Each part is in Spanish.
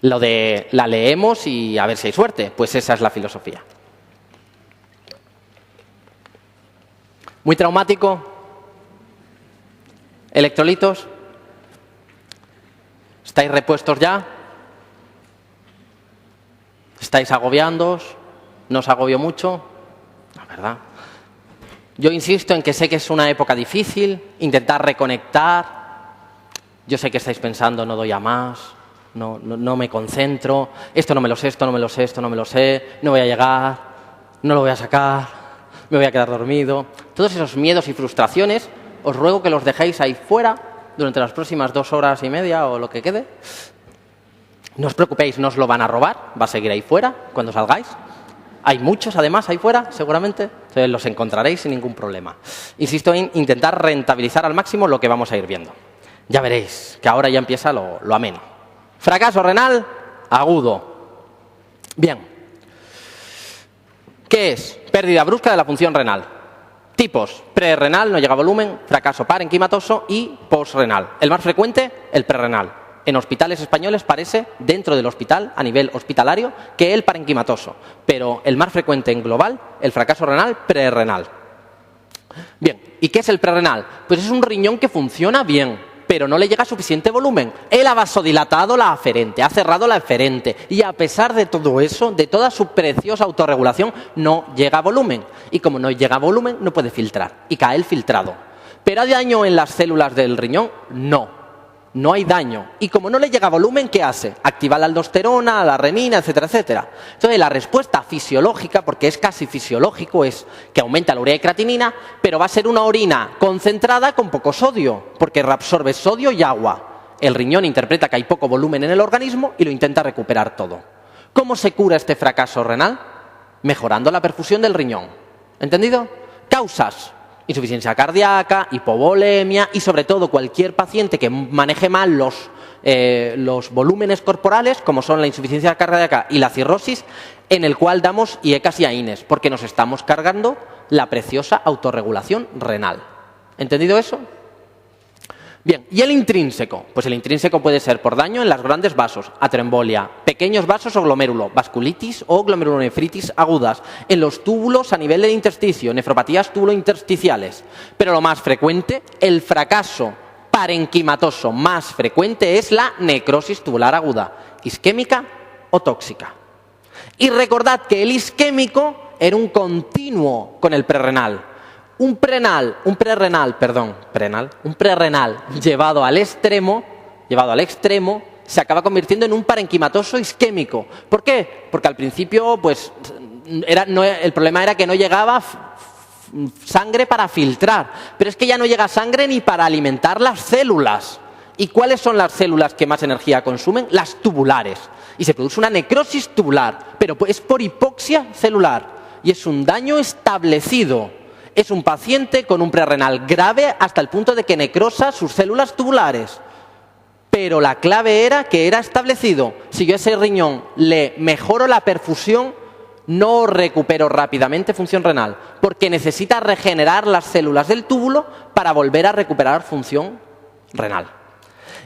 Lo de la leemos y a ver si hay suerte, pues esa es la filosofía. Muy traumático. Electrolitos. ¿Estáis repuestos ya? ¿Estáis agobiándoos? ¿No os agobio mucho? La verdad. Yo insisto en que sé que es una época difícil, intentar reconectar. Yo sé que estáis pensando, no doy a más, no me concentro, esto no me lo sé, esto no me lo sé, esto no me lo sé, no voy a llegar, no lo voy a sacar, me voy a quedar dormido. Todos esos miedos y frustraciones, os ruego que los dejéis ahí fuera durante las próximas 2 horas y media o lo que quede. No os preocupéis, no os lo van a robar, va a seguir ahí fuera cuando salgáis. Hay muchos, además, ahí fuera, seguramente. Entonces los encontraréis sin ningún problema. Insisto en intentar rentabilizar al máximo lo que vamos a ir viendo. Ya veréis que ahora ya empieza lo ameno. Fracaso renal agudo. Bien. ¿Qué es? Pérdida brusca de la función renal. Tipos: prerrenal, no llega a volumen, fracaso parenquimatoso y posrenal. El más frecuente, el prerrenal. En hospitales españoles parece, dentro del hospital, a nivel hospitalario, que el parenquimatoso. Pero el más frecuente en global, el fracaso renal prerrenal. Bien, ¿y qué es el prerrenal? Pues es un riñón que funciona bien, pero no le llega suficiente volumen. Él ha vasodilatado la aferente, ha cerrado la eferente, y a pesar de todo eso, de toda su preciosa autorregulación, no llega a volumen. Y como no llega a volumen, no puede filtrar, y cae el filtrado. ¿Pero hay daño en las células del riñón? No. No hay daño. Y como no le llega volumen, ¿qué hace? Activa la aldosterona, la renina, etcétera, etcétera. Entonces, la respuesta fisiológica, porque es casi fisiológico, es que aumenta la urea y creatinina, pero va a ser una orina concentrada con poco sodio, porque reabsorbe sodio y agua. El riñón interpreta que hay poco volumen en el organismo y lo intenta recuperar todo. ¿Cómo se cura este fracaso renal? Mejorando la perfusión del riñón. ¿Entendido? Causas: insuficiencia cardíaca, hipovolemia y, sobre todo, cualquier paciente que maneje mal los volúmenes corporales, como son la insuficiencia cardíaca y la cirrosis, en el cual damos IECAS y AINES, porque nos estamos cargando la preciosa autorregulación renal. ¿Entendido eso? Bien, ¿y el intrínseco? Pues el intrínseco puede ser por daño en los grandes vasos, atroembolia, pequeños vasos o glomérulo, vasculitis o glomerulonefritis agudas, en los túbulos a nivel del intersticio, nefropatías túbulo-intersticiales. Pero lo más frecuente, el fracaso parenquimatoso más frecuente es la necrosis tubular aguda, isquémica o tóxica. Y recordad que el isquémico era un continuo con el prerrenal. Un prerrenal llevado al extremo, se acaba convirtiendo en un parenquimatoso isquémico. ¿Por qué? Porque al principio, pues, el problema era que no llegaba sangre para filtrar, pero es que ya no llega sangre ni para alimentar las células. ¿Y cuáles son las células que más energía consumen? Las tubulares. Y se produce una necrosis tubular, pero es por hipoxia celular y es un daño establecido. Es un paciente con un prerrenal grave hasta el punto de que necrosa sus células tubulares. Pero la clave era que era establecido. Si yo a ese riñón le mejoro la perfusión, no recupero rápidamente función renal, porque necesita regenerar las células del túbulo para volver a recuperar función renal.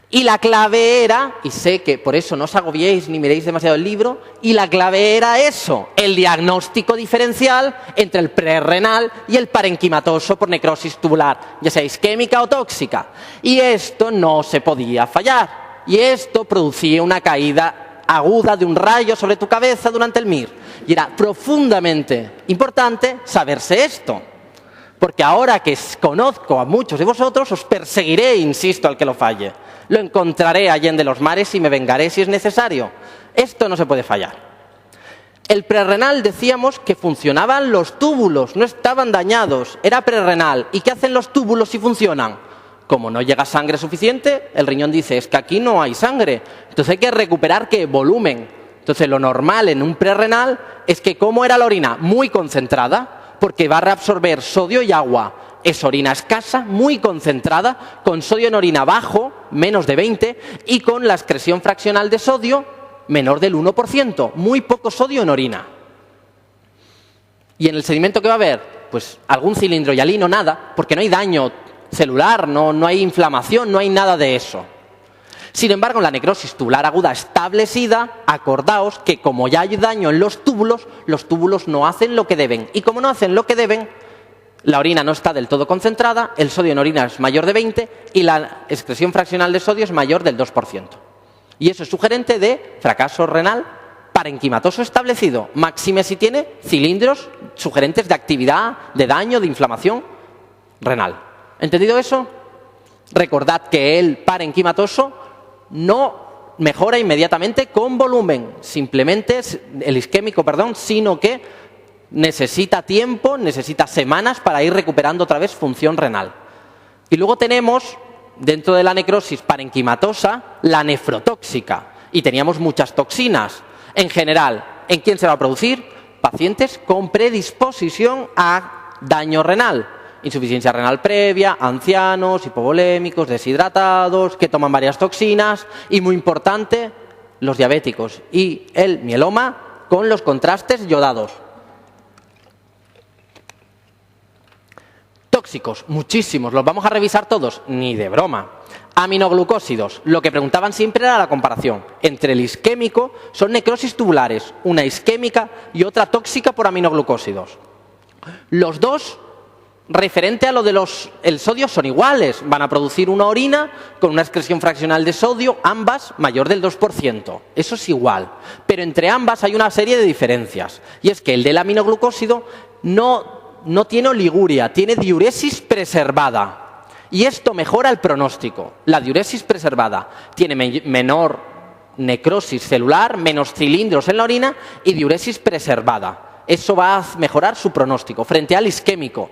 Y la clave era, y sé que por eso no os agobiéis ni miréis demasiado el libro, y la clave era eso, el diagnóstico diferencial entre el prerrenal y el parenquimatoso por necrosis tubular, ya sea isquémica o tóxica. Y esto no se podía fallar. Y esto producía una caída aguda de un rayo sobre tu cabeza durante el MIR. Y era profundamente importante saberse esto. Porque ahora que conozco a muchos de vosotros, os perseguiré, insisto, al que lo falle. Lo encontraré allende los mares y me vengaré si es necesario. Esto no se puede fallar. El prerrenal, decíamos que funcionaban los túbulos, no estaban dañados, era prerrenal. ¿Y qué hacen los túbulos si funcionan? Como no llega sangre suficiente, el riñón dice, es que aquí no hay sangre. Entonces hay que recuperar, ¿qué? Volumen. Entonces lo normal en un prerrenal es que, ¿cómo era la orina? Muy concentrada, porque va a reabsorber sodio y agua. Es orina escasa, muy concentrada, con sodio en orina bajo, menos de 20, y con la excreción fraccional de sodio menor del 1%, muy poco sodio en orina. ¿Y en el sedimento qué va a haber? Pues algún cilindro hialino, nada, porque no hay daño celular, no hay inflamación, no hay nada de eso. Sin embargo, en la necrosis tubular aguda establecida, acordaos que como ya hay daño en los túbulos no hacen lo que deben. Y como no hacen lo que deben, la orina no está del todo concentrada, el sodio en orina es mayor de 20 y la excreción fraccional de sodio es mayor del 2%. Y eso es sugerente de fracaso renal parenquimatoso establecido, máxime si tiene cilindros sugerentes de actividad, de daño, de inflamación renal. ¿Entendido eso? Recordad que el parenquimatoso no mejora inmediatamente con volumen, simplemente el isquémico, sino que necesita tiempo, necesita semanas para ir recuperando otra vez función renal. Y luego tenemos, dentro de la necrosis parenquimatosa, la nefrotóxica. Y teníamos muchas toxinas. En general, ¿en quién se va a producir? Pacientes con predisposición a daño renal. Insuficiencia renal previa, ancianos, hipovolémicos, deshidratados, que toman varias toxinas. Y muy importante, los diabéticos y el mieloma con los contrastes yodados. Tóxicos, muchísimos, ¿los vamos a revisar todos? Ni de broma. Aminoglucósidos, lo que preguntaban siempre era la comparación entre el isquémico, son necrosis tubulares, una isquémica y otra tóxica por aminoglucósidos. Los dos, referente a lo de el sodio, son iguales, van a producir una orina con una excreción fraccional de sodio, ambas mayor del 2%, eso es igual, pero entre ambas hay una serie de diferencias, y es que el del aminoglucósido no tiene oliguria, tiene diuresis preservada. Y esto mejora el pronóstico. La diuresis preservada tiene menor necrosis celular, menos cilindros en la orina y diuresis preservada. Eso va a mejorar su pronóstico frente al isquémico,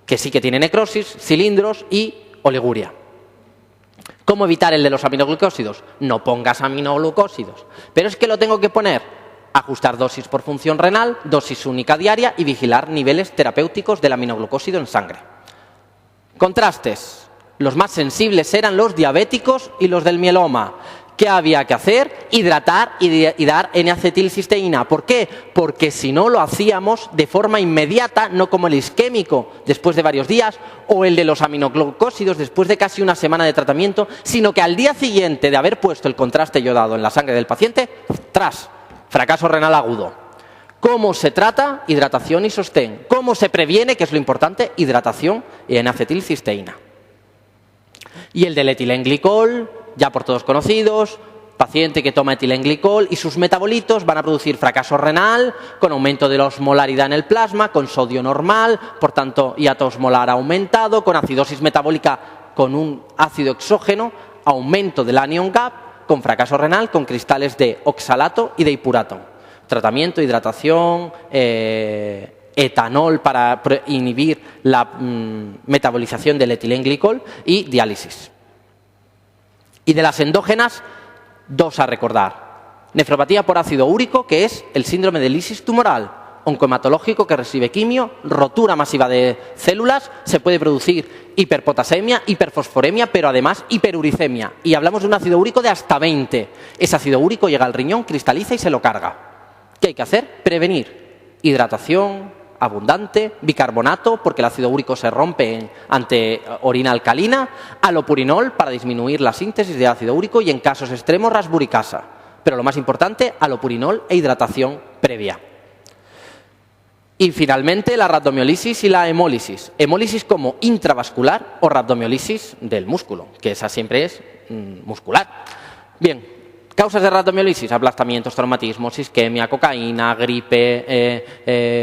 que sí que tiene necrosis, cilindros y oliguria. ¿Cómo evitar el de los aminoglucósidos? No pongas aminoglucósidos. Pero es que lo tengo que poner. Ajustar dosis por función renal, dosis única diaria y vigilar niveles terapéuticos del aminoglucósido en sangre. Contrastes. Los más sensibles eran los diabéticos y los del mieloma. ¿Qué había que hacer? Hidratar y dar N-acetilcisteína. ¿Por qué? Porque si no lo hacíamos de forma inmediata, no como el isquémico después de varios días o el de los aminoglucósidos después de casi una semana de tratamiento, sino que al día siguiente de haber puesto el contraste yodado en la sangre del paciente, fracaso renal agudo. ¿Cómo se trata? Hidratación y sostén. ¿Cómo se previene? Que es lo importante, hidratación y N-acetilcisteína. Y el del etilenglicol, ya por todos conocidos, paciente que toma etilenglicol y sus metabolitos van a producir fracaso renal con aumento de la osmolaridad en el plasma, con sodio normal, por tanto hiato osmolar aumentado, con acidosis metabólica con un ácido exógeno, aumento del anion gap, con fracaso renal, con cristales de oxalato y de hipurato. Tratamiento, hidratación, etanol para inhibir la metabolización del etilenglicol y diálisis. Y de las endógenas, dos a recordar. Nefropatía por ácido úrico, que es el síndrome de lisis tumoral, oncohematológico que recibe quimio, rotura masiva de células, se puede producir hiperpotasemia, hiperfosforemia, pero además hiperuricemia. Y hablamos de un ácido úrico de hasta 20. Ese ácido úrico llega al riñón, cristaliza y se lo carga. ¿Qué hay que hacer? Prevenir. Hidratación abundante, bicarbonato, porque el ácido úrico se rompe ante orina alcalina, alopurinol para disminuir la síntesis de ácido úrico y en casos extremos rasburicasa. Pero lo más importante, alopurinol e hidratación previa. Y finalmente la rhabdomiolisis y la hemólisis. Hemólisis como intravascular o rhabdomiolisis del músculo, que esa siempre es muscular. Bien. Causas de rhabdomiolisis, aplastamientos, traumatismos, isquemia, cocaína, gripe,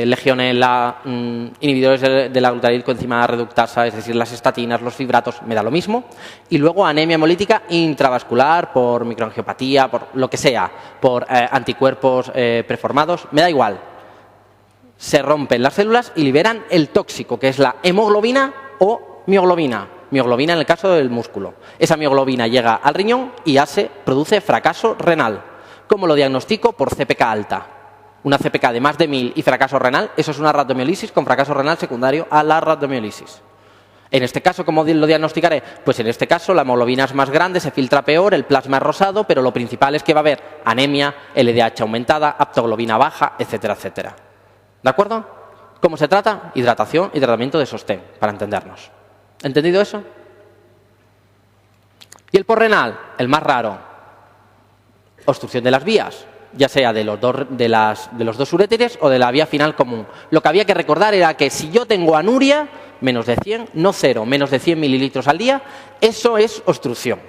legionela, inhibidores de la glutarilcoenzima reductasa, es decir, las estatinas, los fibratos, me da lo mismo. Y luego anemia hemolítica intravascular por microangiopatía, por lo que sea, por anticuerpos preformados, me da igual. Se rompen las células y liberan el tóxico, que es la hemoglobina o mioglobina. Mioglobina en el caso del músculo. Esa mioglobina llega al riñón y produce fracaso renal. ¿Cómo lo diagnostico? Por CPK alta. Una CPK de más de 1000 y fracaso renal, eso es una rhabdomiolisis con fracaso renal secundario a la rhabdomiolisis. En este caso, ¿cómo lo diagnosticaré? Pues en este caso la hemoglobina es más grande, se filtra peor, el plasma es rosado, pero lo principal es que va a haber anemia, LDH aumentada, aptoglobina baja, etcétera, etcétera. ¿De acuerdo? ¿Cómo se trata? Hidratación y tratamiento de sostén, para entendernos. ¿Entendido eso? Y el porrenal, el más raro, obstrucción de las vías, ya sea de los dos uréteres o de la vía final común. Lo que había que recordar era que si yo tengo anuria, menos de 100, no 0, menos de 100 mililitros al día, eso es obstrucción.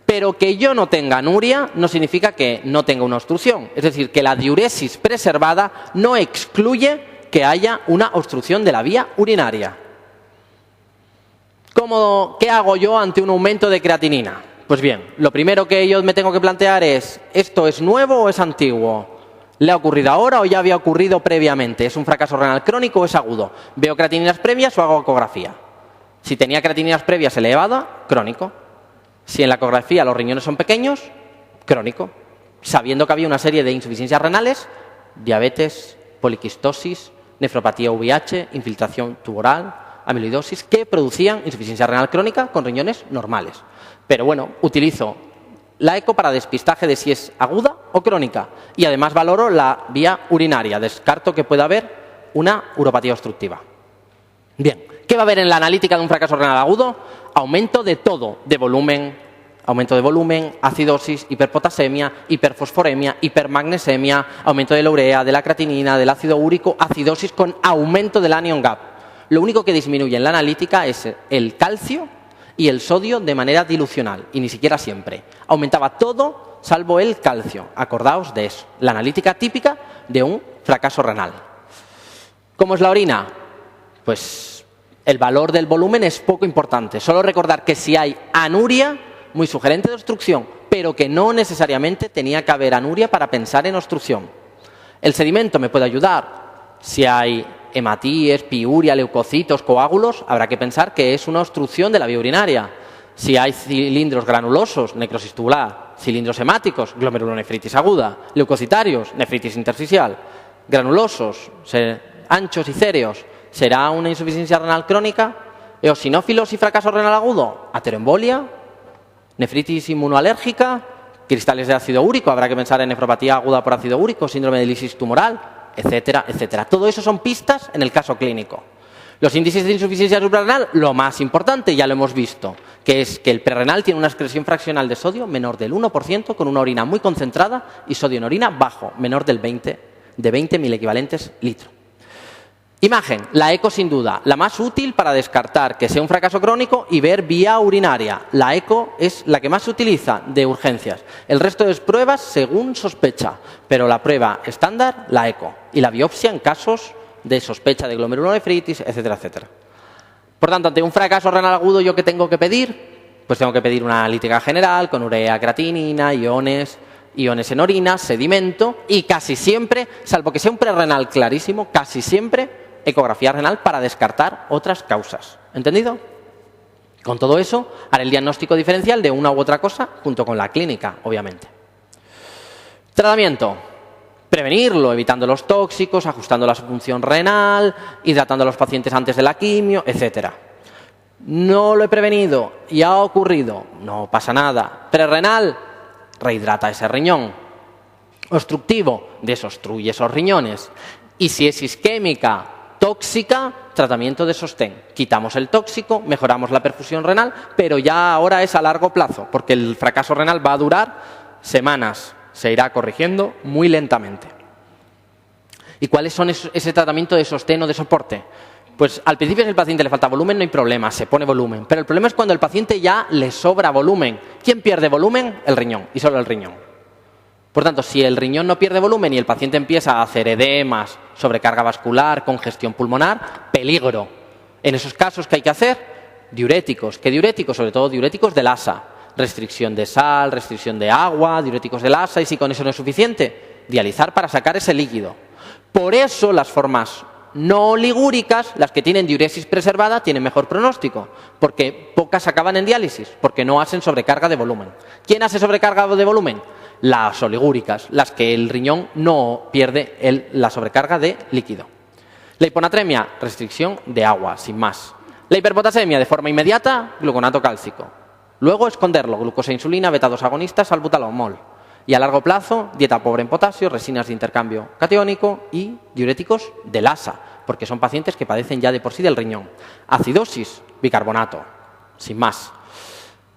Pero que yo no tenga anuria no significa que no tenga una obstrucción. Es decir, que la diuresis preservada no excluye que haya una obstrucción de la vía urinaria. ¿Qué hago yo ante un aumento de creatinina? Pues bien, lo primero que yo me tengo que plantear es, ¿esto es nuevo o es antiguo? ¿Le ha ocurrido ahora o ya había ocurrido previamente? ¿Es un fracaso renal crónico o es agudo? ¿Veo creatininas previas o hago ecografía? Si tenía creatininas previas elevadas, crónico. Si en la ecografía los riñones son pequeños, crónico. Sabiendo que había una serie de insuficiencias renales, diabetes, poliquistosis, nefropatía VIH, infiltración tumoral, amiloidosis, que producían insuficiencia renal crónica con riñones normales. Pero bueno, utilizo la eco para despistaje de si es aguda o crónica. Y además valoro la vía urinaria. Descarto que pueda haber una uropatía obstructiva. Bien, ¿qué va a haber en la analítica de un fracaso renal agudo? Aumento de todo, de volumen, aumento de volumen, acidosis, hiperpotasemia, hiperfosforemia, hipermagnesemia, aumento de la urea, de la creatinina, del ácido úrico, acidosis con aumento del anion gap. Lo único que disminuye en la analítica es el calcio y el sodio de manera dilucional, y ni siquiera siempre. Aumentaba todo salvo el calcio. Acordaos de eso. La analítica típica de un fracaso renal. ¿Cómo es la orina? Pues el valor del volumen es poco importante. Solo recordar que si hay anuria, muy sugerente de obstrucción, pero que no necesariamente tenía que haber anuria para pensar en obstrucción. El sedimento me puede ayudar. Si hay hematíes, piuria, leucocitos, coágulos, habrá que pensar que es una obstrucción de la vía urinaria. Si hay cilindros granulosos, necrosis tubular, cilindros hemáticos, glomerulonefritis aguda, leucocitarios, nefritis intersticial, granulosos, anchos y céreos, ¿será una insuficiencia renal crónica? Eosinófilos y fracaso renal agudo, ateroembolia, nefritis inmunoalérgica, cristales de ácido úrico, habrá que pensar en nefropatía aguda por ácido úrico, síndrome de lisis tumoral, etcétera, etcétera. Todo eso son pistas en el caso clínico. Los índices de insuficiencia suprarrenal, lo más importante, ya lo hemos visto, que es que el prerrenal tiene una excreción fraccional de sodio menor del 1% con una orina muy concentrada y sodio en orina bajo, menor del 20 milequivalentes litro. Imagen, la eco sin duda, la más útil para descartar que sea un fracaso crónico y ver vía urinaria. La eco es la que más se utiliza de urgencias. El resto de pruebas según sospecha, pero la prueba estándar, la eco. Y la biopsia en casos de sospecha de glomerulonefritis, etcétera, etcétera. Por tanto, ante un fracaso renal agudo, ¿yo qué tengo que pedir? Pues tengo que pedir una analítica general con urea, creatinina, iones en orina, sedimento y casi siempre, salvo que sea un prerrenal clarísimo, casi siempre ecografía renal para descartar otras causas. ¿Entendido? Con todo eso, haré el diagnóstico diferencial de una u otra cosa junto con la clínica, obviamente. Tratamiento. Prevenirlo, evitando los tóxicos, ajustando la función renal, hidratando a los pacientes antes de la quimio, etcétera. No lo he prevenido y ha ocurrido, no pasa nada. Prerrenal, rehidrata ese riñón. Obstructivo, desobstruye esos riñones. Y si es isquémica, tóxica, tratamiento de sostén. Quitamos el tóxico, mejoramos la perfusión renal, pero ya ahora es a largo plazo, porque el fracaso renal va a durar semanas. Se irá corrigiendo muy lentamente. ¿Y cuáles son ese tratamiento de sostén o de soporte? Pues al principio si al paciente le falta volumen no hay problema, se pone volumen. Pero el problema es cuando al paciente ya le sobra volumen. ¿Quién pierde volumen? El riñón, y solo el riñón. Por tanto, si el riñón no pierde volumen y el paciente empieza a hacer edemas, sobrecarga vascular, congestión pulmonar, peligro. En esos casos, ¿qué hay que hacer? Diuréticos. ¿Qué diuréticos? Sobre todo diuréticos del ASA. Restricción de sal, restricción de agua, diuréticos del ASA, y si con eso no es suficiente, dializar para sacar ese líquido. Por eso las formas no ligúricas, las que tienen diuresis preservada, tienen mejor pronóstico, porque pocas acaban en diálisis, porque no hacen sobrecarga de volumen. ¿Quién hace sobrecarga de volumen? Las oligúricas, las que el riñón no pierde la sobrecarga de líquido. La hiponatremia, restricción de agua, sin más. La hiperpotasemia, de forma inmediata, gluconato cálcico. Luego esconderlo, glucosa e insulina, beta-2 agonistas, salbutamol. Y a largo plazo, dieta pobre en potasio, resinas de intercambio catiónico y diuréticos del ASA, porque son pacientes que padecen ya de por sí del riñón. Acidosis, bicarbonato, sin más.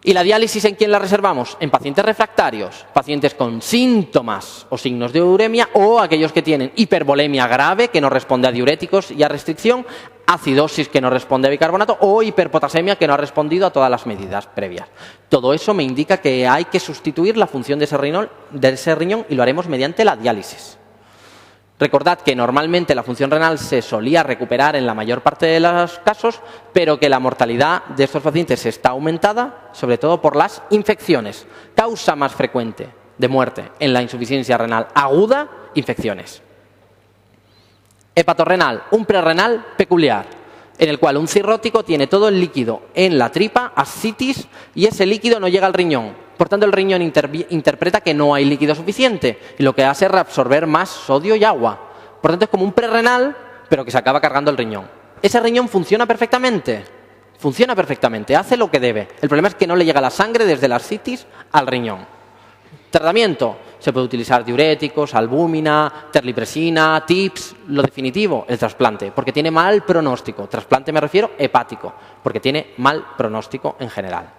¿Y la diálisis en quién la reservamos? En pacientes refractarios, pacientes con síntomas o signos de uremia o aquellos que tienen hipervolemia grave que no responde a diuréticos y a restricción, acidosis que no responde a bicarbonato o hiperpotasemia que no ha respondido a todas las medidas previas. Todo eso me indica que hay que sustituir la función de ese riñón y lo haremos mediante la diálisis. Recordad que normalmente la función renal se solía recuperar en la mayor parte de los casos, pero que la mortalidad de estos pacientes está aumentada, sobre todo por las infecciones. Causa más frecuente de muerte en la insuficiencia renal aguda, infecciones. Hepatorrenal, un prerrenal peculiar, en el cual un cirrótico tiene todo el líquido en la tripa, ascitis, y ese líquido no llega al riñón. Por tanto, el riñón interpreta que no hay líquido suficiente y lo que hace es reabsorber más sodio y agua. Por tanto, es como un prerrenal, pero que se acaba cargando el riñón. ¿Ese riñón funciona perfectamente? Funciona perfectamente, hace lo que debe. El problema es que no le llega la sangre desde la ascitis al riñón. Tratamiento. Se puede utilizar diuréticos, albúmina, terlipresina, TIPS. Lo definitivo, el trasplante, porque tiene mal pronóstico. Trasplante me refiero hepático, porque tiene mal pronóstico en general.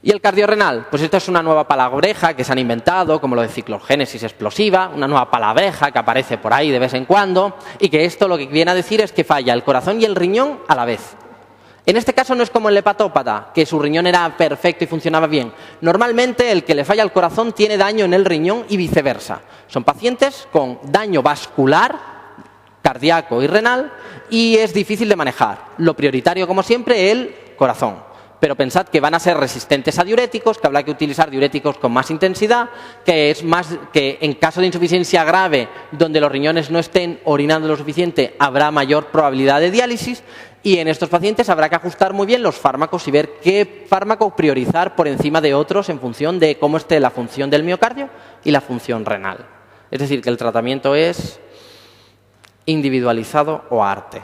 ¿Y el cardiorrenal? Pues esto es una nueva palabreja que se han inventado, como lo de ciclogénesis explosiva, una nueva palabreja que aparece por ahí de vez en cuando, y que esto lo que viene a decir es que falla el corazón y el riñón a la vez. En este caso no es como el hepatópata, que su riñón era perfecto y funcionaba bien. Normalmente el que le falla el corazón tiene daño en el riñón y viceversa. Son pacientes con daño vascular, cardíaco y renal, y es difícil de manejar. Lo prioritario, como siempre, el corazón. Pero pensad que van a ser resistentes a diuréticos, que habrá que utilizar diuréticos con más intensidad, que en caso de insuficiencia grave, donde los riñones no estén orinando lo suficiente, habrá mayor probabilidad de diálisis, y en estos pacientes habrá que ajustar muy bien los fármacos y ver qué fármaco priorizar por encima de otros en función de cómo esté la función del miocardio y la función renal. Es decir, que el tratamiento es individualizado o a arte.